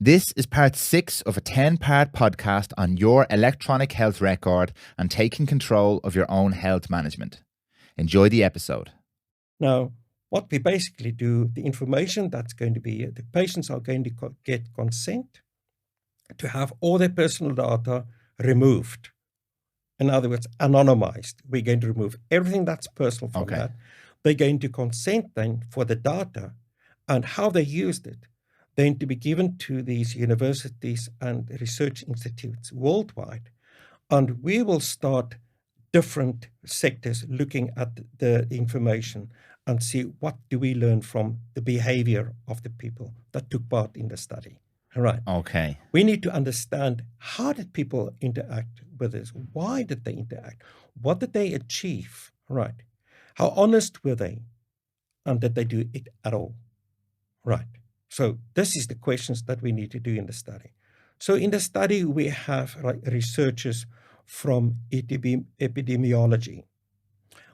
This is part 6 of a 10-part podcast on your electronic health record and taking control of your own health management. Enjoy the episode. Now, what we basically do, the information that's going to be, the patients are going to get consent to have all their personal data removed. In other words, anonymized. We're going to remove everything that's personal from that. They're going to consent then for the data and how they used it, then to be given to these universities and research institutes worldwide. And we will start different sectors looking at the information and see what do we learn from the behavior of the people that took part in the study. All right. Okay. We need to understand, how did people interact with this? Why did they interact? What did they achieve? Right. How honest were they? And did they do it at all? Right. So this is the questions that we need to do in the study. So in the study, we have researchers from epidemiology.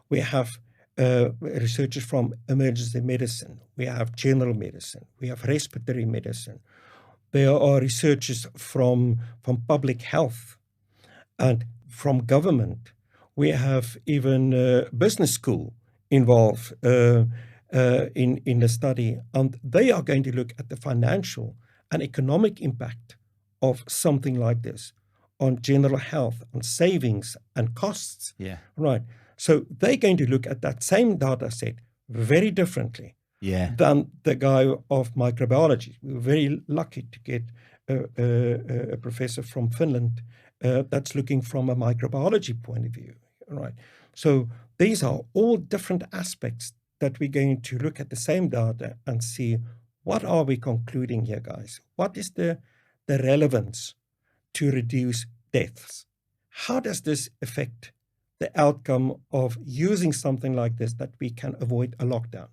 We have researchers from emergency medicine. We have general medicine. We have respiratory medicine. There are researchers from public health and from government. We have even business school involved in the study, and they are going to look at the financial and economic impact of something like this on general health, on savings and costs. Yeah. Right. So they're going to look at that same data set very differently. Yeah. Than the guy of microbiology. We were very lucky to get a professor from Finland that's looking from a microbiology point of view, right? So these are all different aspects that we're going to look at the same data and see, what are we concluding here, guys? What is the relevance to reduce deaths? How does this affect the outcome of using something like this, that we can avoid a lockdown?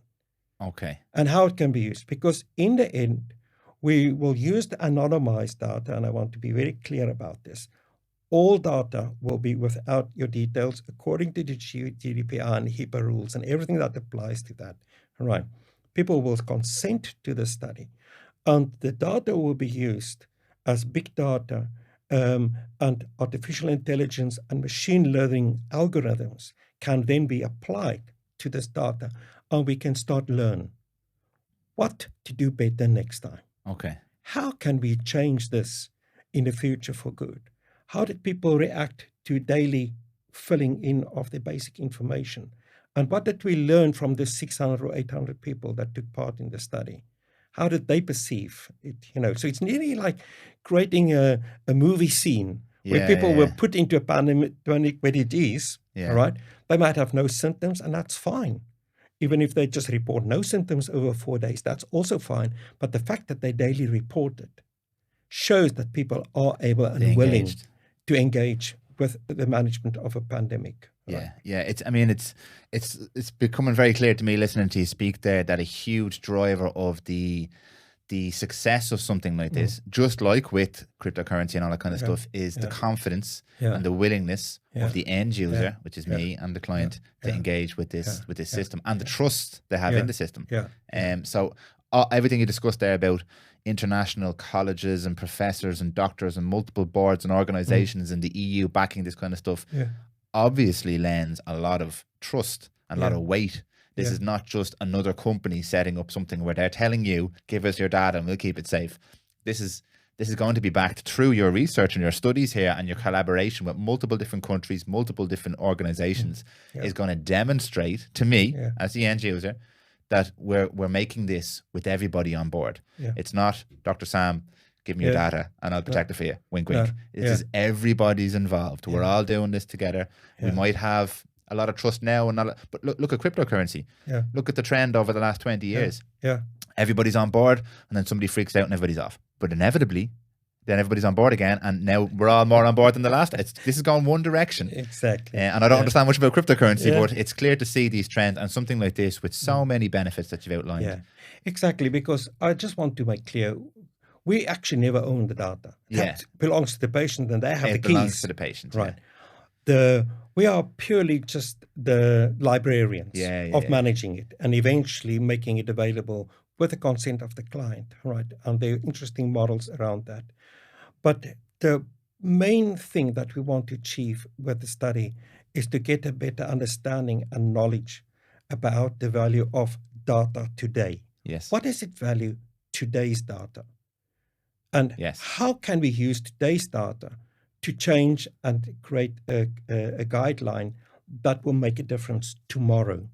Okay. And how it can be used. Because in the end, we will use the anonymized data, and I want to be very clear about this. All data will be without your details according to the GDPR and HIPAA rules and everything that applies to that. All right. People will consent to the study, and the data will be used as big data and artificial intelligence and machine learning algorithms can then be applied to this data. And we can start learn what to do better next time. Okay. How can we change this in the future for good? How did people react to daily filling in of the basic information? And what did we learn from the 600 or 800 people that took part in the study? How did they perceive it? So it's nearly like creating a movie scene where people were put into a pandemic when it is, all right? They might have no symptoms, and that's fine. Even if they just report no symptoms over 4 days, that's also fine. But the fact that they daily report it shows that people are able and willing to engage with the management of a pandemic. Right? Yeah. It's becoming very clear to me, listening to you speak there, that a huge driver of the success of something like this, just like with cryptocurrency and all that kind of stuff, is the confidence and the willingness of the end user, which is me and the client, to engage with this system, and the trust they have in the system. So everything you discussed there about international colleges and professors and doctors and multiple boards and organizations in the EU backing this kind of stuff obviously lends a lot of trust and a lot of weight. This is not just another company setting up something where they're telling you, give us your data and we'll keep it safe. This is going to be backed through your research and your studies here, and your collaboration with multiple different countries, multiple different organizations is going to demonstrate to me as the end user that we're making this with everybody on board. It's not, Dr. Sam, give me your data and I'll protect it for you. Wink, wink. This is everybody's involved. We're all doing this together. We might have a lot of trust now, but look at cryptocurrency. Look at the trend over the last 20 years. Everybody's on board, and then somebody freaks out and everybody's off. But inevitably, then everybody's on board again, and now we're all more on board than the last. This is going one direction. Exactly. And I don't understand much about cryptocurrency, but it's clear to see these trends and something like this with so many benefits that you've outlined. Yeah, exactly. Because I just want to make clear, we actually never own the data. It belongs to the patient, and they have the keys. It belongs to the patient. Right. We are purely just the librarians of managing it and eventually making it available with the consent of the client, right? And there are interesting models around that. But the main thing that we want to achieve with the study is to get a better understanding and knowledge about the value of data today. Yes. What does it value today's data? And Yes. how can we use today's data to change and create a guideline that will make a difference tomorrow?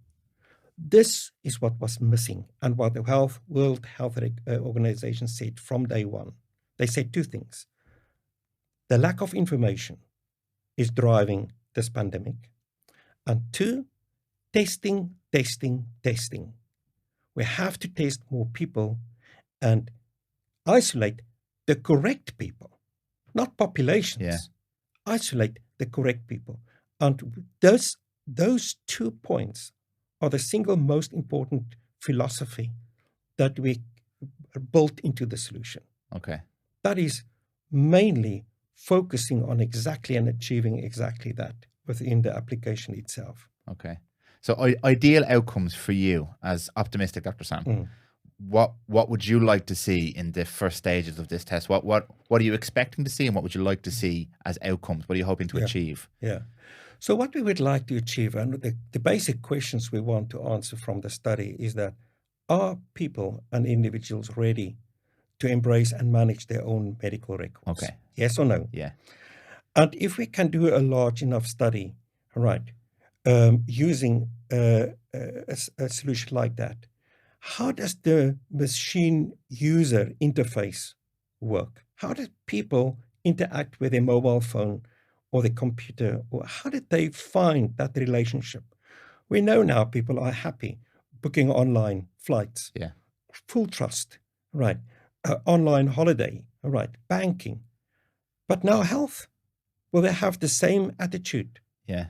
This is what was missing and what the World Health Organization said from day one. They said two things. The lack of information is driving this pandemic. And two, testing, testing, testing. We have to test more people and isolate the correct people, not populations. Yeah. Isolate the correct people. And those 2 points are the single most important philosophy that we built into the solution. Okay. That is mainly focusing on exactly and achieving exactly that within the application itself. Okay. So ideal outcomes for you as optimistic, Dr. Sam. What would you like to see in the first stages of this test? What are you expecting to see, and what would you like to see as outcomes? What are you hoping to achieve? Yeah. So what we would like to achieve, and the basic questions we want to answer from the study is that, are people and individuals ready to embrace and manage their own medical records? Okay. Yes or no? Yeah. And if we can do a large enough study, right, using a solution like that, how does the machine user interface work? How do people interact with their mobile phone or the computer? Or how did they find that relationship? We know now people are happy booking online flights. Yeah. Full trust, right? Online holiday, right? Banking. But now health. Will they have the same attitude Yeah.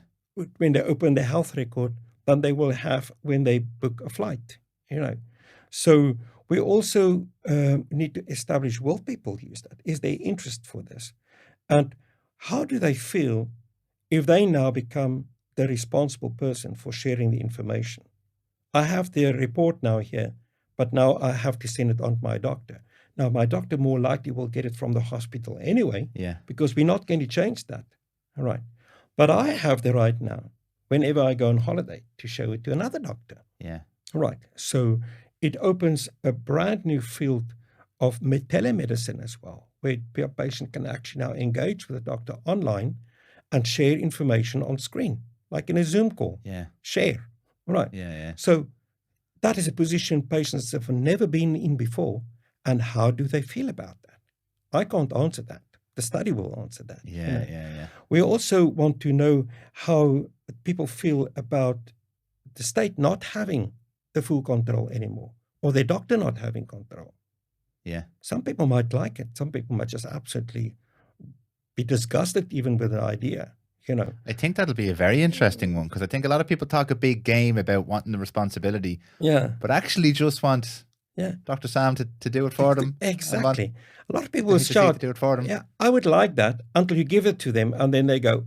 when they open their health record than they will have when they book a flight? So we also need to establish, will people use that? Is there interest for this? And how do they feel if they now become the responsible person for sharing the information? I have the report now here, but now I have to send it on to my doctor. Now, my doctor more likely will get it from the hospital anyway, because we're not going to change that. All right. But I have the right now, whenever I go on holiday, to show it to another doctor. Yeah. Right. So it opens a brand new field of telemedicine as well, where a patient can actually now engage with a doctor online and share information on screen, like in a Zoom call. Yeah. Share. Right. Yeah. So that is a position patients have never been in before. And how do they feel about that? I can't answer that. The study will answer that. Yeah. We also want to know how people feel about the state not having the full control anymore, or their doctor not having control. Yeah. Some people might like it. Some people might just absolutely be disgusted even with the idea. I think that'll be a very interesting one, because I think a lot of people talk a big game about wanting the responsibility. Yeah. But actually just want Dr. Sam to do it for them. Exactly. A lot of people will shout, to do it for them. Yeah, I would like that, until you give it to them and then they go,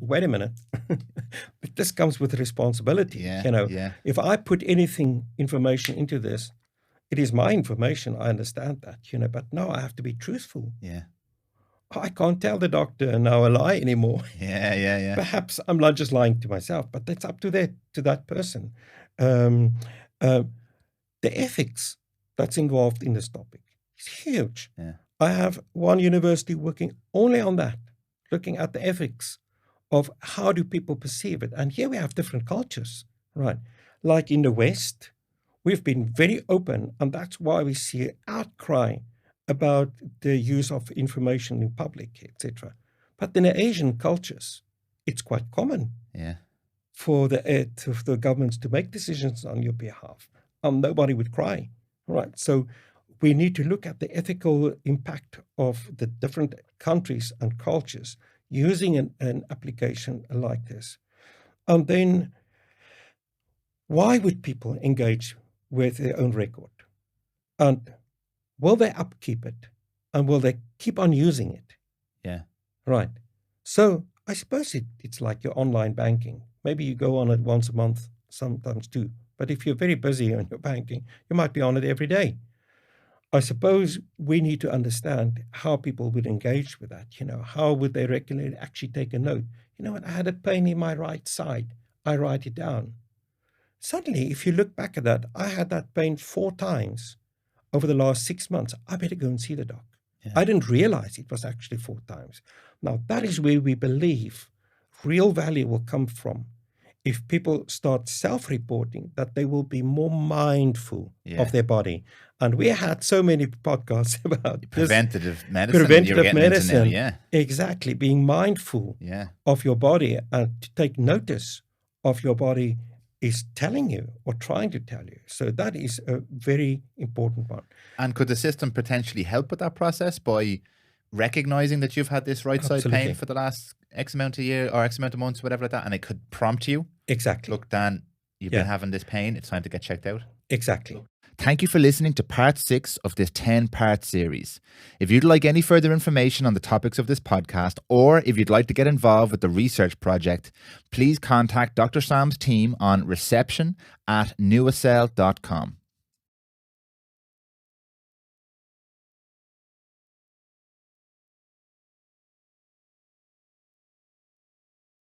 wait a minute. But this comes with responsibility. If I put information into this, it is my information. I understand that, but now I have to be truthful. Yeah. I can't tell the doctor now a lie anymore. Yeah. Perhaps I'm not just lying to myself, but that's up to that person. The ethics that's involved in this topic is huge. Yeah. I have one university working only on that, looking at the ethics of how do people perceive it. And here we have different cultures, right? Like in the West, we've been very open, and that's why we see an outcry about the use of information in public, etc. But in the Asian cultures, it's quite common for the governments to make decisions on your behalf. Nobody would cry, right? So we need to look at the ethical impact of the different countries and cultures using an application like this. And then, why would people engage with their own record? And will they upkeep it? And will they keep on using it? Yeah. Right. So I suppose it's like your online banking. Maybe you go on it once a month, sometimes two, But if you're very busy on your banking, you might be on it every day. I suppose we need to understand how people would engage with that. How would they regularly actually take a note? When I had a pain in my right side, I write it down. Suddenly, if you look back at that, I had that pain 4 times over the last 6 months. I better go and see the doc. Yeah. I didn't realize it was actually 4 times. Now, that is where we believe real value will come from. If people start self-reporting, that they will be more mindful of their body. And we had so many podcasts about preventative medicine. Preventative medicine. Now, yeah. Exactly. Being mindful of your body and to take notice of your body is telling you or trying to tell you. So that is a very important one. And could the system potentially help with that process by recognizing that you've had this right side pain for the last X amount of years or X amount of months, whatever like that, and it could prompt you? Exactly. Look, Dan, you've been having this pain. It's time to get checked out. Exactly. Thank you for listening to part 6 of this 10-part series. If you'd like any further information on the topics of this podcast, or if you'd like to get involved with the research project, please contact Dr. Sam's team on reception@newacell.com.